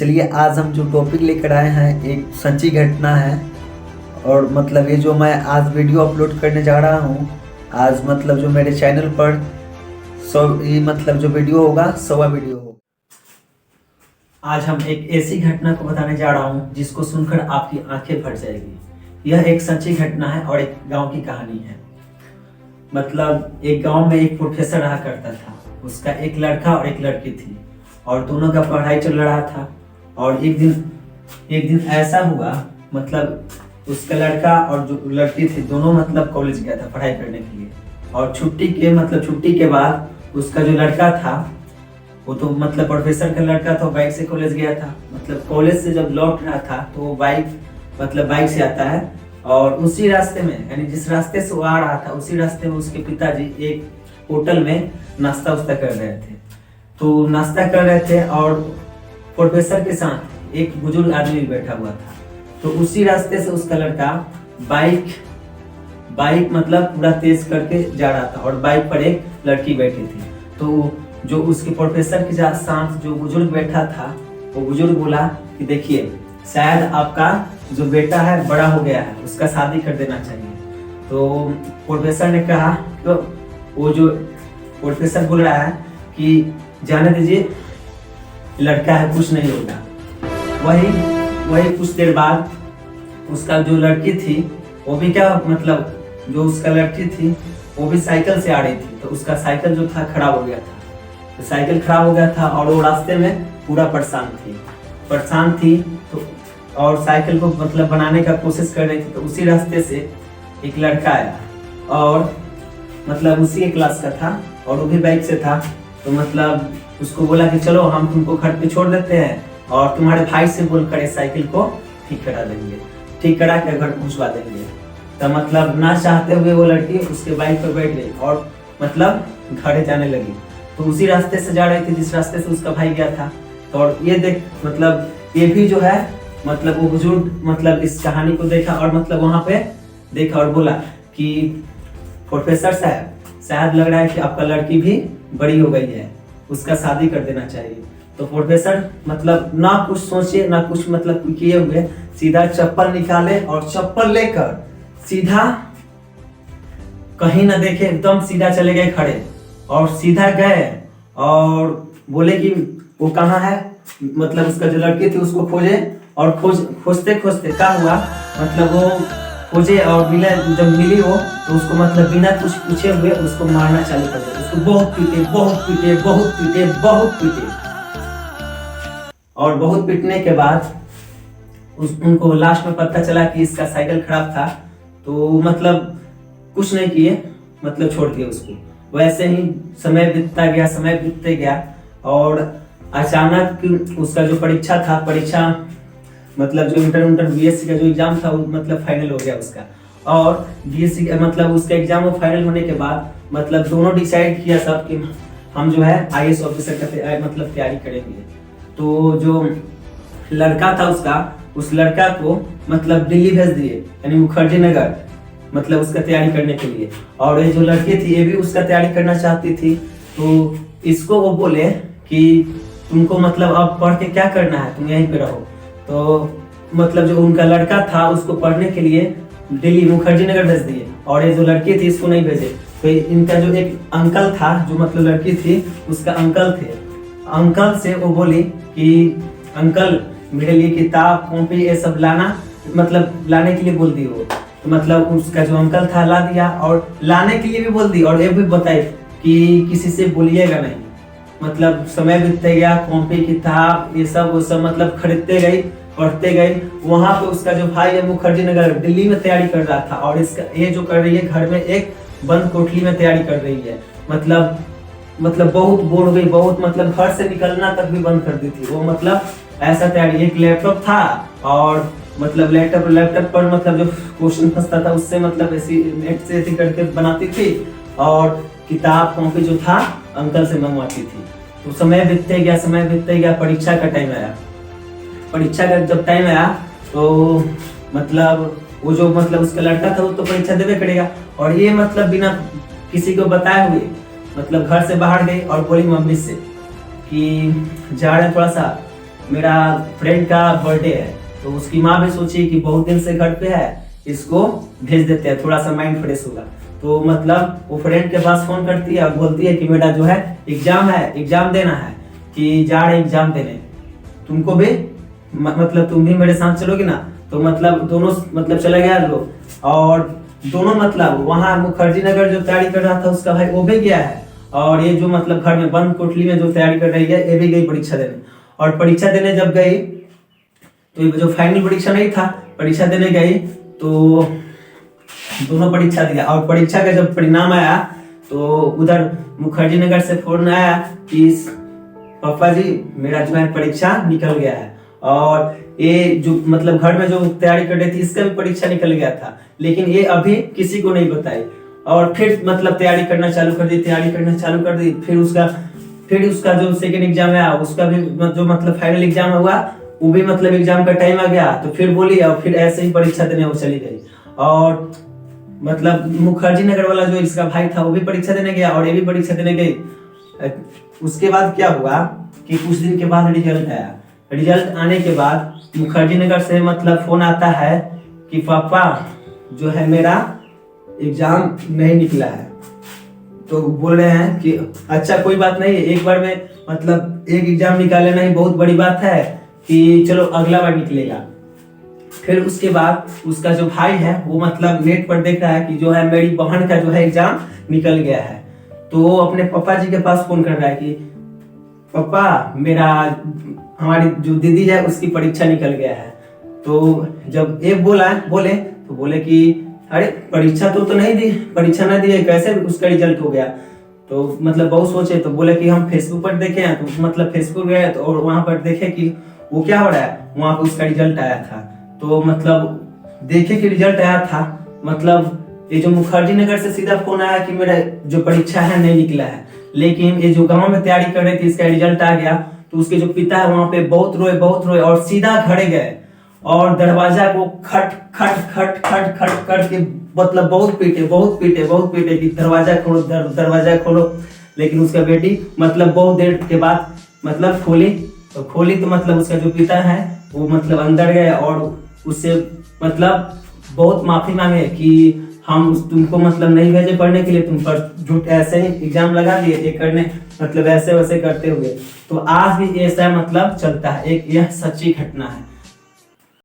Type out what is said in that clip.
चलिए आज हम जो टॉपिक लेकर आए हैं एक सच्ची घटना है। और मतलब ये जो मैं आज वीडियो अपलोड करने जा रहा हूँ, आज मतलब जो मेरे चैनल पर ये मतलब जो वीडियो होगा 100वां वीडियो होगा। आज हम एक ऐसी घटना को बताने जा रहा हूँ जिसको सुनकर आपकी आंखें भर जाएगी। यह एक सच्ची घटना है और एक गांव की कहानी है। मतलब एक गांव में एक प्रोफेसर रहा करता था। उसका एक लड़का और एक लड़की थी और दोनों का पढ़ाई चल रहा था। और एक दिन ऐसा हुआ, मतलब उसका लड़का और जो लड़की थी दोनों मतलब कॉलेज गया था पढ़ाई करने के लिए। और छुट्टी के बाद उसका जो लड़का था वो तो मतलब प्रोफेसर का लड़का था, बाइक से कॉलेज गया था। मतलब कॉलेज से जब लौट रहा था तो वो बाइक से आता है और उसी रास्ते में, यानी जिस रास्ते से वो आ रहा था उसी रास्ते में उसके पिताजी एक होटल में नाश्ता कर रहे थे। तो नाश्ता कर रहे थे और प्रोफेसर के साथ एक बुजुर्ग आदमी भी बैठा हुआ था। तो उसी रास्ते से उसका लड़का बाइक मतलब पूरा तेज करके जा रहा था और बाइक पर एक लड़की बैठी थी। तो जो उसके प्रोफेसर के साथ जो बुजुर्ग बैठा था वो बुजुर्ग बोला कि देखिए, शायद आपका जो बेटा है बड़ा हो गया है, उसका शादी कर देना चाहिए। तो प्रोफेसर ने कहा, तो वो जो प्रोफेसर बोल रहा है कि जाने दीजिए, लड़का है, कुछ नहीं होगा। वही कुछ देर बाद उसका जो लड़की थी वो भी मतलब जो उसका लड़की थी वो भी साइकिल से आ रही थी। तो उसका साइकिल जो था खराब हो गया था। तो साइकिल खराब हो गया था और वो रास्ते में पूरा परेशान थी। तो और साइकिल को मतलब बनाने का कोशिश कर रही थी। तो उसी रास्ते से एक लड़का आया और मतलब उसी के क्लास का था और वो भी बाइक से था। तो मतलब उसको बोला कि चलो हम तुमको घर पे छोड़ देते हैं और तुम्हारे भाई से बोल कर साइकिल को ठीक करा के घर पहुंचवा देंगे। तो मतलब ना चाहते हुए वो लड़की उसके बाइक पर बैठ गई और मतलब घर जाने लगी। तो उसी रास्ते से जा रही थी जिस रास्ते से उसका भाई गया था। तो और ये देख मतलब ये भी जो है मतलब वो बुजुर्ग मतलब इस कहानी को देखा और मतलब वहां पे देखा और बोला कि प्रोफेसर साहब, शायद लग रहा है कि आपका लड़की भी बड़ी हो गई है, उसका शादी कर देना चाहिए। तो प्रोफेसर मतलब ना कुछ सोचे ना कुछ मतलब किए हुए सीधा चप्पल निकाले और चप्पल लेकर सीधा कहीं ना देखे एकदम सीधा चले गए खड़े और सीधा गए और बोले कि वो कहाँ है, मतलब उसका जो लड़की थी उसको खोजे। और खोजते क्या हुआ, मतलब वो खोजे और जब मिली वो तो उसको मतलब बिना कुछ पूछे हुए उसको मारना चालू कर दिया। उसको बहुत पीटे और बहुत पीटने के बाद उनको लास्ट में पता चला कि इसका साइकिल खराब था। तो मतलब कुछ नहीं किए, मतलब छोड़ दिया उसको। वैसे ही समय बीतते गया और अचानक उसका जो परीक्षा मतलब जो इंटर बीएससी का जो एग्जाम था वो मतलब फाइनल हो गया उसका। और बीएससी मतलब उसका एग्जाम वो फाइनल होने के बाद मतलब दोनों डिसाइड किया सब कि हम जो है आईएएस ऑफिसर का मतलब तैयारी करेंगे। तो जो लड़का था उस लड़का को मतलब दिल्ली भेज दिए, यानी मुखर्जी नगर, मतलब उसका तैयारी करने के लिए। और ये जो लड़की थी ये भी उसका तैयारी करना चाहती थी। तो इसको वो बोले कि तुमको मतलब अब पढ़ के क्या करना है, तुम यहीं पे रहो। तो मतलब जो उनका लड़का था उसको पढ़ने के लिए दिल्ली मुखर्जी नगर भेज दिए और ये जो लड़की थी इसको नहीं भेजे। तो इनका जो एक अंकल था, जो मतलब लड़की थी उसका अंकल थे, अंकल से वो बोली कि अंकल मेरे लिए किताब कॉपी ये सब लाने के लिए बोल दी वो। तो मतलब उसका जो अंकल था ला दिया और लाने के लिए भी बोल दी और ये भी बताई कि किसी से बोलिएगा नहीं। मतलब समय बीतते गया, कॉपी किताब ये सब वो सब मतलब खरीदते गई, पढ़ते गई। वहां पे उसका जो भाई है मुखर्जी नगर दिल्ली में तैयारी कर रहा था और इसका ये जो कर रही है घर में एक बंद कोठरी में तैयारी कर रही है। मतलब बहुत बोर हो गई, बहुत मतलब घर से निकलना तक भी बंद कर दी थी वो। मतलब ऐसा तैयारी, एक लैपटॉप था और मतलब लैपटॉप पर मतलब जो क्वेश्चन फंसता था उससे मतलब ऐसी नेट से ऐसी करके बनाती थी और किताब कॉपी जो था अंकल से मंगवाती थी। तो समय बीतते गया, परीक्षा का टाइम आया। परीक्षा का जब टाइम आया तो मतलब वो जो मतलब उसका लड़का था वो तो परीक्षा देवे करेगा और ये मतलब बिना किसी को बताए हुए मतलब घर से बाहर गई और बोली मम्मी से कि जा रहे थोड़ा सा मेरा फ्रेंड का बर्थडे है, तो उसकी माँ भी सोची कि बहुत दिन से घर पे है, इसको भेज देते हैं, थोड़ा सा माइंड फ्रेश होगा। तो मतलब वो फ्रेंड के पास फोन करती है और बोलती है कि बेटा जो है एग्जाम है, एग्जाम देना है, कि जा रहे एग्जाम देने, तुमको भी मतलब तुम भी मेरे साथ चलोगी ना। तो मतलब दोनों मतलब चले गया लोग, और दोनों मतलब वहाँ मुखर्जी नगर जो तैयारी कर रहा था उसका भाई वो भी गया है, और ये जो मतलब घर में बंद कोठली में जो तैयारी कर रही है ये भी गई परीक्षा देने। और परीक्षा देने जब गई तो ये जो फाइनल परीक्षा नहीं था, परीक्षा देने गई तो दोनों परीक्षा दिया, और परीक्षा का जब परिणाम आया तो उधर मुखर्जी नगर से फोन आया कि पापा जी मेरा जो है परीक्षा निकल गया है, और ये जो मतलब घर में जो तैयारी कर रही थी इसका भी परीक्षा निकल गया था, लेकिन ये अभी किसी को नहीं बताई। और फिर मतलब तैयारी करना चालू कर दी, तैयारी करना चालू कर दी। फिर उसका जो सेकंड एग्जाम आया उसका भी जो मतलब फाइनल एग्जाम हुआ वो भी मतलब एग्जाम का टाइम आ गया, तो फिर बोली, और फिर ऐसे ही परीक्षा देने वो चली गई। और मतलब मुखर्जी नगर वाला जो इसका भाई था वो भी परीक्षा देने गया और ये भी परीक्षा देने गई। उसके बाद क्या हुआ कि कुछ दिन के बाद रिजल्ट आया। रिजल्ट आने के बाद मुखर्जी नगर से मतलब फोन आता है कि पापा जो है मेरा एग्जाम नहीं निकला है। तो बोल रहे हैं कि अच्छा कोई बात नहीं, एक बार में मतलब एक एग्जाम निकाल लेना ही बहुत बड़ी बात है, कि चलो अगला बार निकलेगा। फिर उसके बाद उसका जो भाई है वो मतलब नेट पर देख रहा है कि जो है मेरी बहन का जो है एग्जाम निकल गया है। तो वो अपने पापा जी के पास फोन कर रहा है कि पापा मेरा हमारी जो दीदी है उसकी परीक्षा निकल गया है। तो जब ये बोले तो बोले कि अरे परीक्षा तो नहीं दी, परीक्षा ना दी, कैसे उसका रिजल्ट हो गया। तो मतलब बहुत सोचे, तो बोले कि हम फेसबुक पर देखे हैं, तो मतलब फेसबुक गए तो और वहां पर देखे कि वो क्या हो रहा है, वहां पर उसका रिजल्ट आया था। तो मतलब देखे कि रिजल्ट आया था, मतलब ये जो मुखर्जी नगर से सीधा फोन आया कि मेरा जो परीक्षा है नहीं निकला है, लेकिन ये जो गांव में तैयारी कर रही थी इसका रिजल्ट आ गया। तो उसके जो पिता है वहां पे बहुत रोए और सीधा घरे गए और दरवाजा को खट खट खट खट खट करके मतलब बहुत पीटे कि दरवाजा खोलो। लेकिन उसका बेटी मतलब बहुत देर के बाद मतलब खोली तो मतलब उसका जो पिता है वो मतलब अंदर गए और उससे मतलब बहुत माफी मांगे कि हम तुमको मतलब नहीं भेजे पढ़ने के लिए, तुम पर झूठ ऐसे ही एग्जाम लगा दिए ये करने मतलब ऐसे वैसे करते हुए। तो आज भी ऐसा मतलब चलता है, एक यह सच्ची घटना है।